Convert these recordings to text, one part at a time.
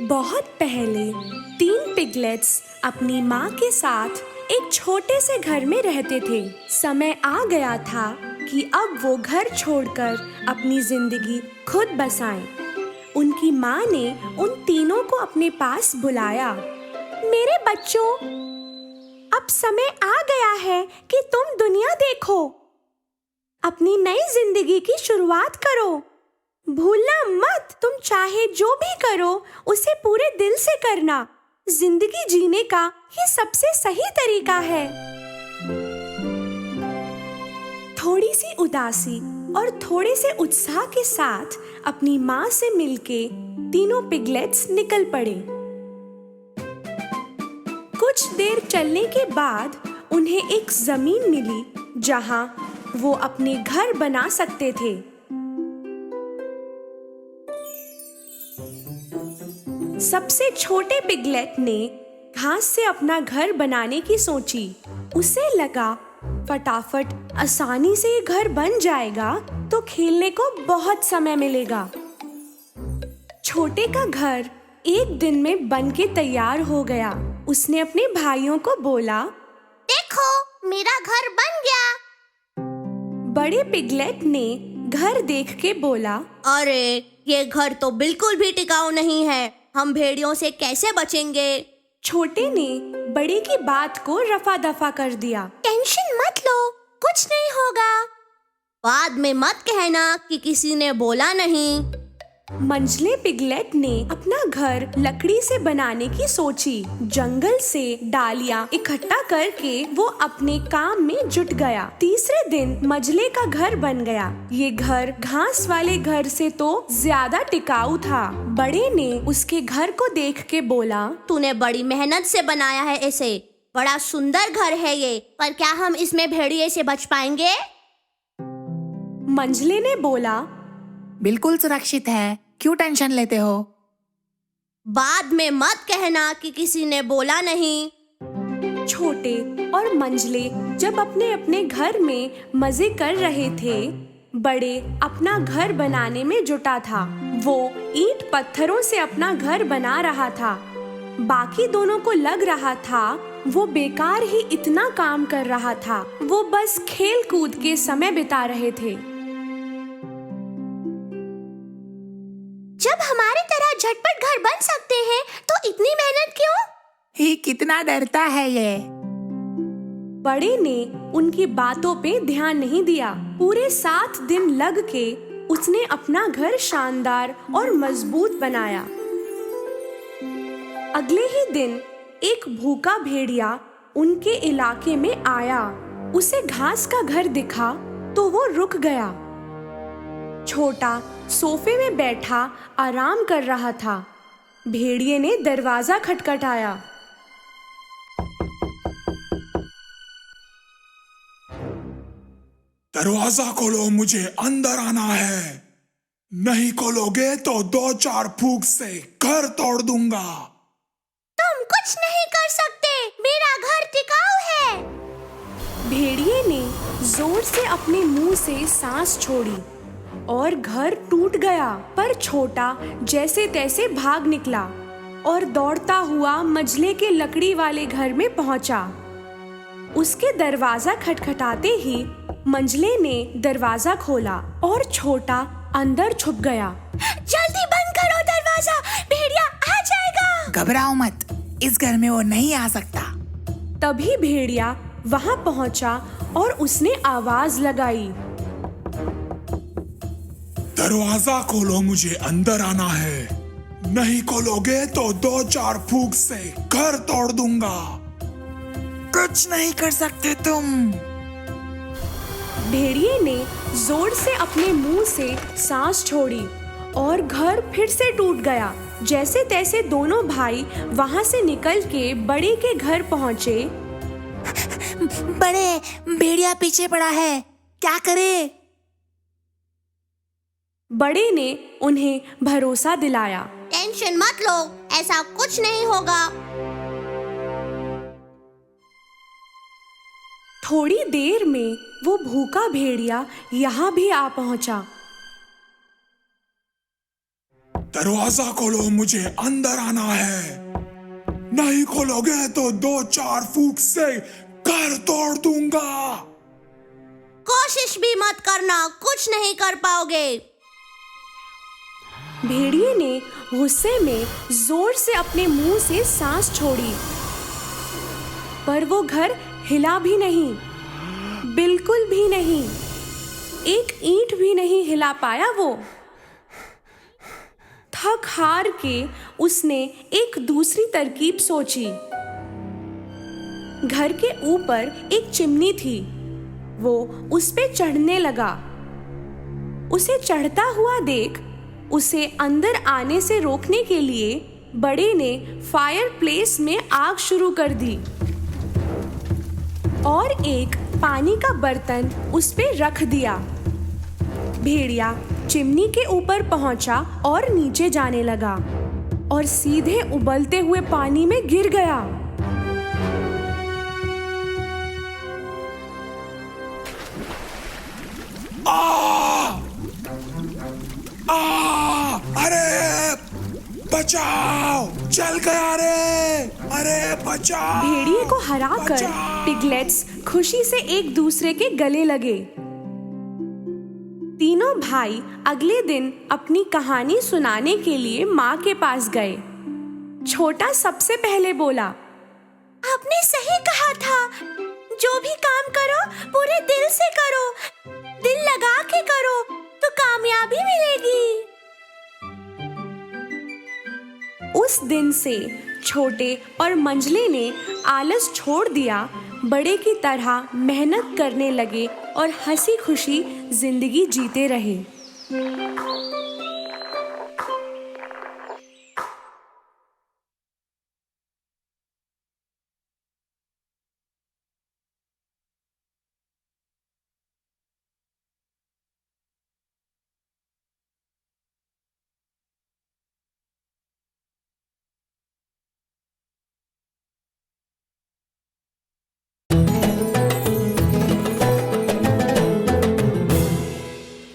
बहुत पहले 3 पिगलेट्स अपनी माँ के साथ एक छोटे से घर में रहते थे। समय आ गया था कि अब वो घर छोड़कर अपनी जिंदगी खुद बसाएं। उनकी माँ ने उन तीनों को अपने पास बुलाया। मेरे बच्चों, अब समय आ गया है कि तुम दुनिया देखो, अपनी नई जिंदगी की शुरुआत करो। भूलना मत, तुम चाहे जो भी करो उसे पूरे दिल से करना। जिंदगी जीने का ये सबसे सही तरीका है। थोड़ी सी उदासी और थोड़े से उत्साह के साथ अपनी माँ से मिलके तीनों पिगलेट्स निकल पड़े। कुछ देर चलने के बाद उन्हें एक जमीन मिली जहां वो अपने घर बना सकते थे। सबसे छोटे पिगलेट ने घास से अपना घर बनाने की सोची। उसे लगा फटाफट आसानी से ये घर बन जाएगा तो खेलने को बहुत समय मिलेगा। छोटे का घर एक दिन में बन के तैयार हो गया। उसने अपने भाइयों को बोला, देखो, मेरा घर बन गया। बड़े पिगलेट ने घर देख के बोला, अरे, ये घर तो बिल्कुल भी टिकाऊ नहीं है। हम भेड़ियों से कैसे बचेंगे? छोटे ने बड़े की बात को रफा दफा कर दिया। टेंशन मत लो, कुछ नहीं होगा। बाद में मत कहना कि किसी ने बोला नहीं। मंझले पिगलेट ने अपना घर लकड़ी से बनाने की सोची। जंगल से डालियां इकट्ठा करके वो अपने काम में जुट गया। तीसरे दिन मंझले का घर बन गया। ये घर घास वाले घर से तो ज्यादा टिकाऊ था। बड़े ने उसके घर को देख के बोला, तूने बड़ी मेहनत से बनाया है इसे। बड़ा सुंदर घर है ये, पर क्या हम इसमें भेड़िए से बच पाएंगे? मंझले ने बोला, बिल्कुल सुरक्षित है, क्यों टेंशन लेते हो? बाद में मत कहना कि किसी ने बोला नहीं। छोटे और मंझले जब अपने अपने घर में मजे कर रहे थे, बड़े अपना घर बनाने में जुटा था। वो ईंट पत्थरों से अपना घर बना रहा था। बाकी दोनों को लग रहा था वो बेकार ही इतना काम कर रहा था। वो बस खेल कूद के समय बिता रहे थे। जब हमारी तरह झटपट घर बन सकते हैं तो इतनी मेहनत क्यों? ही कितना डरता है ये। बड़े ने उनकी बातों पे ध्यान नहीं दिया। पूरे 7 दिन लग के उसने अपना घर शानदार और मजबूत बनाया। अगले ही दिन एक भूखा भेड़िया उनके इलाके में आया। उसे घास का घर दिखा तो वो रुक गया। छोटा सोफे में बैठा आराम कर रहा था। भेड़िए ने दरवाजा खटखटाया। दरवाजा खोलो, मुझे अंदर आना है। नहीं खोलोगे तो 2-4 फूंक से घर तोड़ दूंगा। तुम कुछ नहीं कर सकते, मेरा घर टिकाऊ है। भेड़िए ने जोर से अपने मुंह से सांस छोड़ी और घर टूट गया। पर छोटा जैसे तैसे भाग निकला और दौड़ता हुआ मंझले के लकड़ी वाले घर में पहुंचा। उसके दरवाजा खटखटाते ही मंझले ने दरवाजा खोला और छोटा अंदर छुप गया। जल्दी बंद करो दरवाजा, भेड़िया आ जाएगा। घबराओ मत, इस घर में वो नहीं आ सकता। तभी भेड़िया वहां पहुंचा और उसने आवाज लगाई, दरवाजा खोलो, मुझे अंदर आना है। नहीं खोलोगे तो 2-4 फूंक से घर तोड़ दूंगा। कुछ नहीं कर सकते तुम। भेड़िए ने जोर से अपने मुंह से सांस छोड़ी और घर फिर से टूट गया। जैसे तैसे दोनों भाई वहां से निकल के बड़े के घर पहुंचे। बड़े, भेड़िया पीछे पड़ा है, क्या करे? बड़े ने उन्हें भरोसा दिलाया, टेंशन मत लो, ऐसा कुछ नहीं होगा। थोड़ी देर में वो भूखा भेड़िया यहाँ भी आ पहुंचा। दरवाजा खोलो, मुझे अंदर आना है। नहीं खोलोगे तो 2-4 फूंक से घर तोड़ दूंगा। कोशिश भी मत करना, कुछ नहीं कर पाओगे। भेड़िए ने गुस्से में जोर से अपने मुंह से सांस छोड़ी, पर वो घर हिला भी नहीं, बिल्कुल भी नहीं। एक ईंट भी नहीं हिला पाया वो। थक हार के उसने एक दूसरी तरकीब सोची। घर के ऊपर एक चिमनी थी, वो उस पे चढ़ने लगा। उसे चढ़ता हुआ देख उसे अंदर आने से रोकने के लिए बड़े ने फायर प्लेस में आग शुरू कर दी और एक पानी का बर्तन उस पे रख दिया। भेड़िया चिमनी के ऊपर पहुंचा और नीचे जाने लगा और सीधे उबलते हुए पानी में गिर गया। अरे बचाओ, जल गया रे, अरे बचाओ। भेड़िए को हराकर पिगलेट्स खुशी से एक दूसरे के गले लगे। तीनों भाई अगले दिन अपनी कहानी सुनाने के लिए माँ के पास गए। छोटा सबसे पहले बोला, आपने सही कहा था, जो भी काम करो पूरे दिल से करो, दिल लगा के करो तो कामयाबी मिलेगी। उस दिन से छोटे और मंझले ने आलस छोड़ दिया, बड़े की तरह मेहनत करने लगे और हंसी खुशी जिंदगी जीते रहे।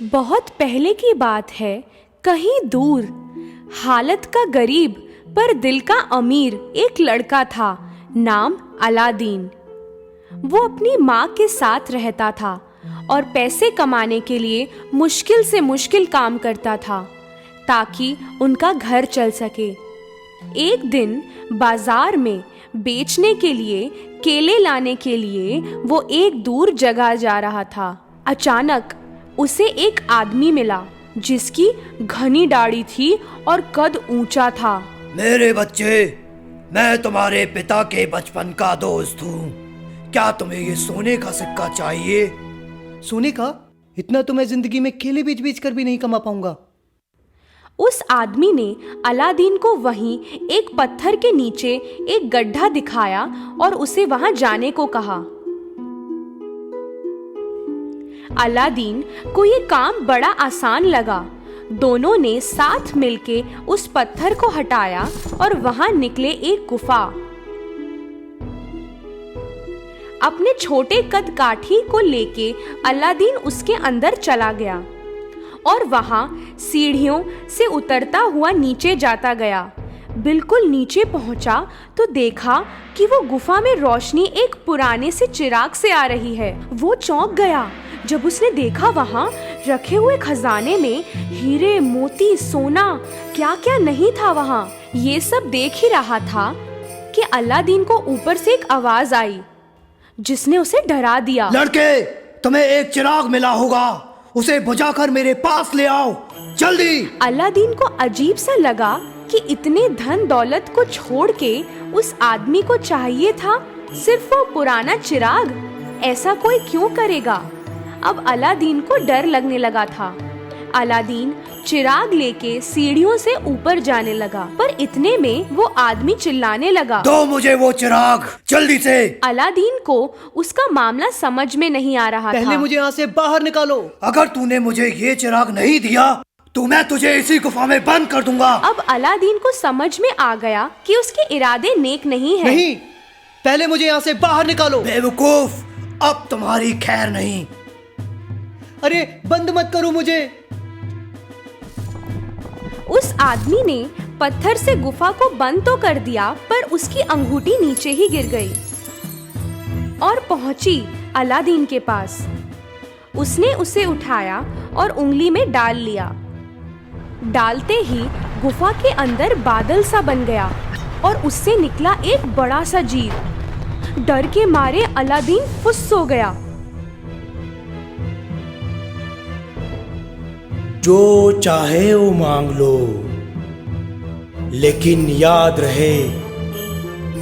बहुत पहले की बात है, कहीं दूर हालत का गरीब पर दिल का अमीर एक लड़का था, नाम अलादीन। वो अपनी माँ के साथ रहता था और पैसे कमाने के लिए मुश्किल से मुश्किल काम करता था ताकि उनका घर चल सके। एक दिन बाजार में बेचने के लिए केले लाने के लिए वो एक दूर जगह जा रहा था। अचानक उसे एक आदमी मिला जिसकी घनी दाढ़ी थी और कद ऊंचा था। मेरे बच्चे, मैं तुम्हारे पिता के बचपन का दोस्त हूँ। क्या तुम्हें ये सोने का सिक्का चाहिए? सोने का? इतना तो मैं जिंदगी में केले बेच कर भी नहीं कमा पाऊंगा। उस आदमी ने अलादीन को वहीं एक पत्थर के नीचे एक गड्ढा दिखाया और उसे वहां जाने को कहा। अलादीन को ये काम बड़ा आसान लगा। दोनों ने साथ मिलके उस पत्थर को हटाया और वहां निकले एक गुफा। अपने छोटे कद काठी को लेके अलादीन उसके अंदर चला गया और वहां सीढ़ियों से उतरता हुआ नीचे जाता गया। बिल्कुल नीचे पहुंचा तो देखा कि वो गुफा में रोशनी एक पुराने से चिराग से आ रही है। वो चौंक गया जब उसने देखा वहां रखे हुए खजाने में हीरे, मोती, सोना, क्या क्या नहीं था वहां। ये सब देख ही रहा था कि अलादीन को ऊपर से एक आवाज आई जिसने उसे डरा दिया। लड़के, तुम्हें एक चिराग मिला होगा, उसे बुझाकर मेरे पास ले आओ, जल्दी। अलादीन को अजीब सा लगा कि इतने धन दौलत को छोड़ के उस आदमी को चाहिए था सिर्फ वो पुराना चिराग। ऐसा कोई क्यों करेगा? अब अलादीन को डर लगने लगा था। अलादीन चिराग लेके सीढ़ियों से ऊपर जाने लगा, पर इतने में वो आदमी चिल्लाने लगा, दो मुझे वो चिराग, जल्दी से। अलादीन को उसका मामला समझ में नहीं आ रहा था। पहले मुझे यहाँ से बाहर निकालो। अगर तूने मुझे ये चिराग नहीं दिया तो मैं तुझे इसी गुफा में बंद कर दूंगा। अब अलादीन को समझ में आ गया कि उसके इरादे नेक नहीं है। नहीं, पहले मुझे यहाँ से बाहर निकालो। बेवकूफ, अब तुम्हारी खैर नहीं। अरे बंद मत करो मुझे। उस आदमी ने पत्थर से गुफा को बंद तो कर दिया, पर उसकी अंगूठी नीचे ही गिर गई और पहुंची अलादीन के पास। उसने उसे उठाया और उंगली में डाल लिया। डालते ही गुफा के अंदर बादल सा बन गया और उससे निकला एक बड़ा सा जीव। डर के मारे अलादीन फुस हो गया। जो चाहे वो मांग लो, लेकिन याद रहे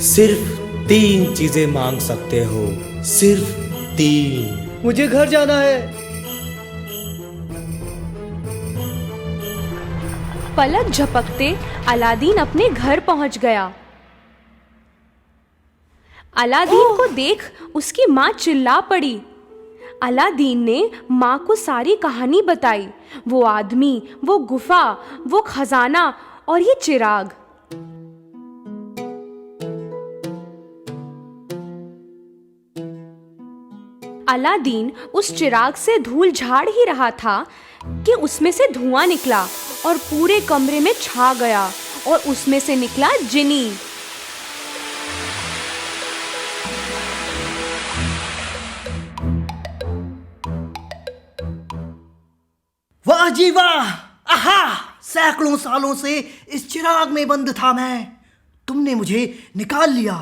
सिर्फ 3 चीजें मांग सकते हो, सिर्फ 3। मुझे घर जाना है। पलक झपकते अलादीन अपने घर पहुंच गया। अलादीन को देख उसकी माँ चिल्ला पड़ी। अलादीन ने माँ को सारी कहानी बताई, वो आदमी, वो गुफा, वो खजाना और ये चिराग। अलादीन उस चिराग से धूल झाड़ ही रहा था कि उसमें से धुआं निकला और पूरे कमरे में छा गया और उसमें से निकला जिनी। वाह जी वाह! आहा! सैकड़ों सालों से इस चिराग में बंद था मैं। तुमने मुझे निकाल लिया।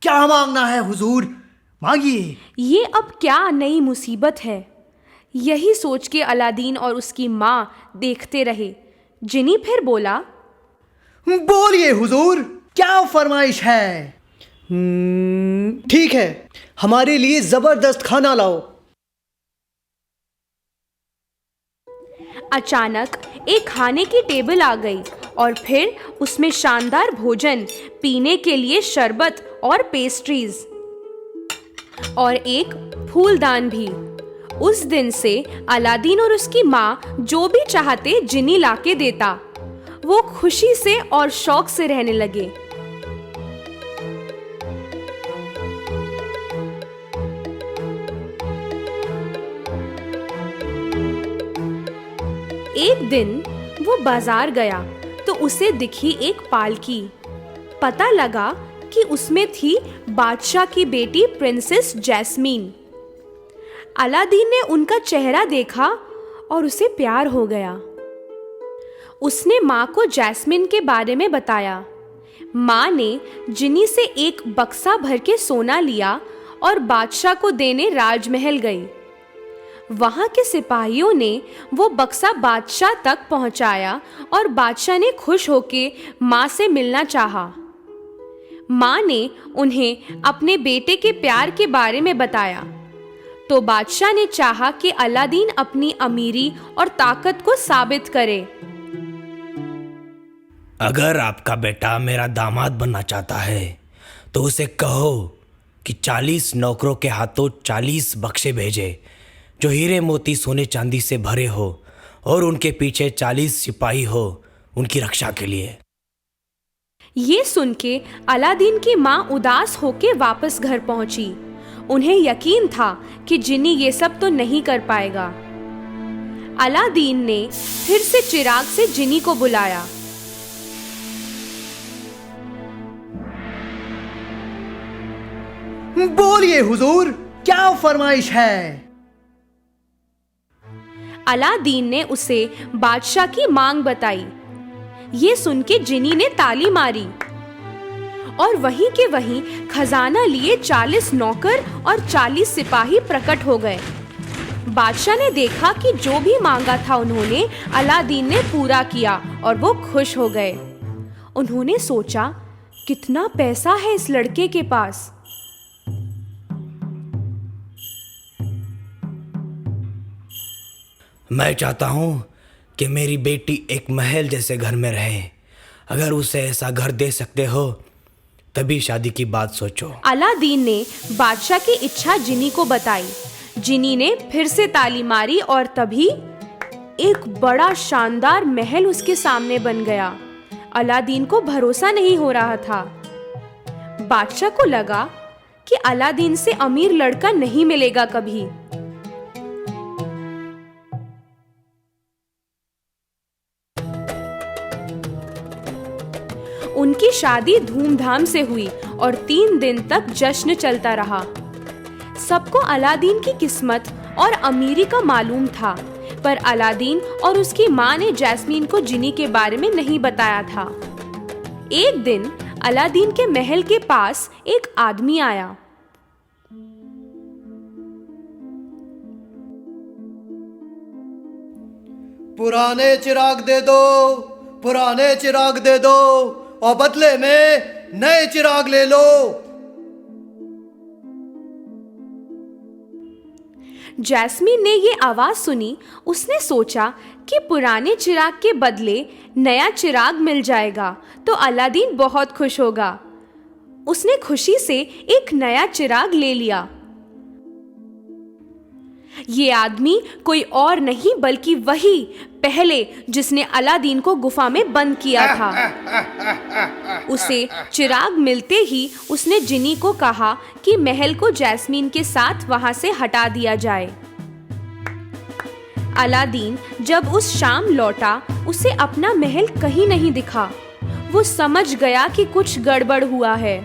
क्या मांगना है हुजूर? मांगिए। ये अब क्या नई मुसीबत है। यही सोच के अलादीन और उसकी माँ देखते रहे। जिनी फिर बोला, बोलिए हुजूर, क्या फरमाइश है? ठीक है, हमारे लिए जबरदस्त खाना लाओ। अचानक एक खाने की टेबल आ गई और फिर उसमें शानदार भोजन, पीने के लिए शरबत और पेस्ट्रीज और एक फूलदान भी। उस दिन से अलादीन और उसकी माँ जो भी चाहते जिनी लाके देता। वो खुशी से और शौक से रहने लगे। एक दिन वो बाजार गया तो उसे दिखी एक पालकी। पता लगा कि उसमें थी बादशाह की बेटी प्रिंसेस जैस्मीन। अलादीन ने उनका चेहरा देखा और उसे प्यार हो गया। उसने माँ को जैस्मीन के बारे में बताया। माँ ने जिनी से एक बक्सा भर के सोना लिया और बादशाह को देने राजमहल गई। वहां के सिपाहियों ने वो बक्सा बादशाह तक पहुंचाया और बादशाह ने खुश होके माँ से मिलना चाहा। माँ ने उन्हें अपने बेटे के प्यार के बारे में बताया तो बादशाह ने चाहा कि अलादीन अपनी अमीरी और ताकत को साबित करे। अगर आपका बेटा मेरा दामाद बनना चाहता है तो उसे कहो कि 40 नौकरों के हाथों 40 बक्से भेजे जो हीरे मोती सोने चांदी से भरे हो और उनके पीछे 40 सिपाही हो उनकी रक्षा के लिए। ये सुन के अलादीन की माँ उदास होके वापस घर पहुंची। उन्हें यकीन था कि जिनी ये सब तो नहीं कर पाएगा। अलादीन ने फिर से चिराग से जिनी को बुलाया। बोलिए हुजूर, क्या फरमाइश है? अलादीन ने उसे बादशाह की मांग बताई। ये सुन के जिनी ने ताली मारी और वहीं के वहीं खजाना लिए 40 नौकर और 40 सिपाही प्रकट हो गए। बादशाह ने देखा कि जो भी मांगा था उन्होंने अलादीन ने पूरा किया और वो खुश हो गए। उन्होंने सोचा, कितना पैसा है इस लड़के के पास। मैं चाहता हूँ कि मेरी बेटी एक महल जैसे घर में रहे। अगर उसे ऐसा घर दे सकते हो तभी शादी की बात सोचो। अलादीन ने बादशाह की इच्छा जिनी को बताई। जिनी ने फिर से ताली मारी और तभी एक बड़ा शानदार महल उसके सामने बन गया। अलादीन को भरोसा नहीं हो रहा था। बादशाह को लगा कि अलादीन से अमीर लड़का नहीं मिलेगा कभी। उनकी शादी धूमधाम से हुई और 3 दिन तक जश्न चलता रहा। सबको अलादीन की किस्मत और अमीरी का मालूम था, पर अलादीन और उसकी माँ ने जैस्मीन को जिनी के बारे में नहीं बताया था। एक दिन अलादीन के महल के पास एक आदमी आया। पुराने चिराग दे दो, पुराने चिराग दे दो और बदले में नए चिराग ले लो। जैस्मीन ने ये आवाज सुनी। उसने सोचा कि पुराने चिराग के बदले नया चिराग मिल जाएगा तो अलादीन बहुत खुश होगा। उसने खुशी से एक नया चिराग ले लिया। ये आदमी कोई और नहीं बल्कि वही पहले जिसने अलादीन को गुफा में बंद किया था। उसे चिराग मिलते ही उसने जिनी को कहा कि महल को जैस्मीन के साथ वहां से हटा दिया जाए। अलादीन जब उस शाम लौटा, उसे अपना महल कहीं नहीं दिखा। वो समझ गया कि कुछ गड़बड़ हुआ है।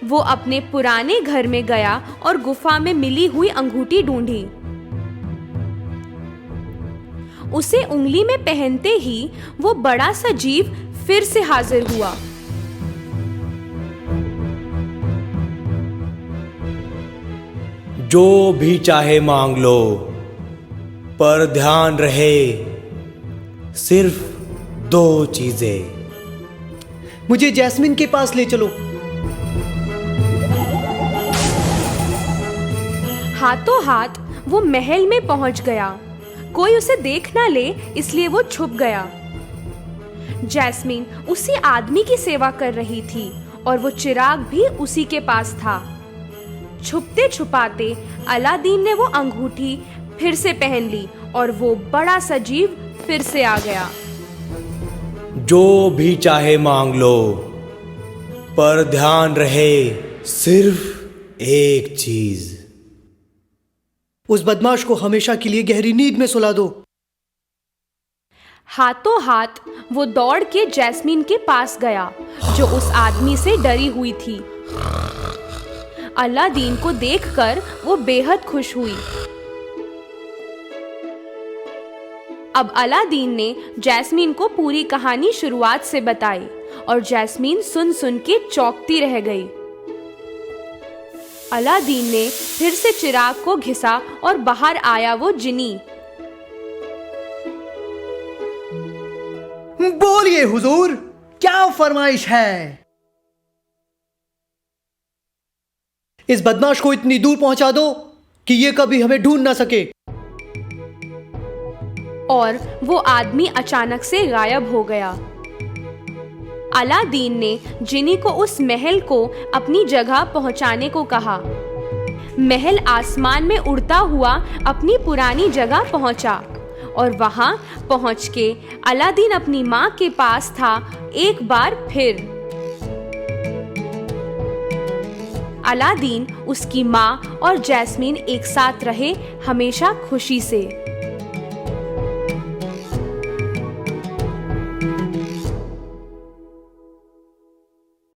वो अपने पुराने घर में गया और गुफा में मिली हुई अंगूठी ढूंढी। उसे उंगली में पहनते ही वो बड़ा सा जीव फिर से हाजिर हुआ। जो भी चाहे मांग लो, पर ध्यान रहे सिर्फ 2 चीजें। मुझे जैस्मीन के पास ले चलो। हाथों हाथ वो महल में पहुंच गया। कोई उसे देख ना ले इसलिए वो छुप गया। जैस्मीन उसी आदमी की सेवा कर रही थी और वो चिराग भी उसी के पास था। छुपते छुपाते अलादीन ने वो अंगूठी फिर से पहन ली और वो बड़ा सा जीव फिर से आ गया। जो भी चाहे मांग लो, पर ध्यान रहे सिर्फ एक चीज। उस बदमाश को हमेशा के लिए गहरी नींद में सुला दो। हाथों हाथ वो दौड़ के जैस्मीन के पास गया जो उस आदमी से डरी हुई थी। अलादीन को देखकर वो बेहद खुश हुई। अब अलादीन ने जैस्मीन को पूरी कहानी शुरुआत से बताई और जैस्मीन सुन सुन के चौंकती रह गई। अलादीन ने फिर से चिराग को घिसा और बाहर आया वो जिनी। बोलिए हुजूर, क्या फरमाइश है? इस बदमाश को इतनी दूर पहुंचा दो कि ये कभी हमें ढूंढ ना सके। और वो आदमी अचानक से गायब हो गया। अलादीन ने जिनी को उस महल को अपनी जगह पहुंचाने को कहा। महल आसमान में उड़ता हुआ अपनी पुरानी जगह पहुंचा और वहां पहुंच के अलादीन अपनी मां के पास था एक बार फिर। अलादीन, उसकी मां और जैस्मीन एक साथ रहे हमेशा खुशी से।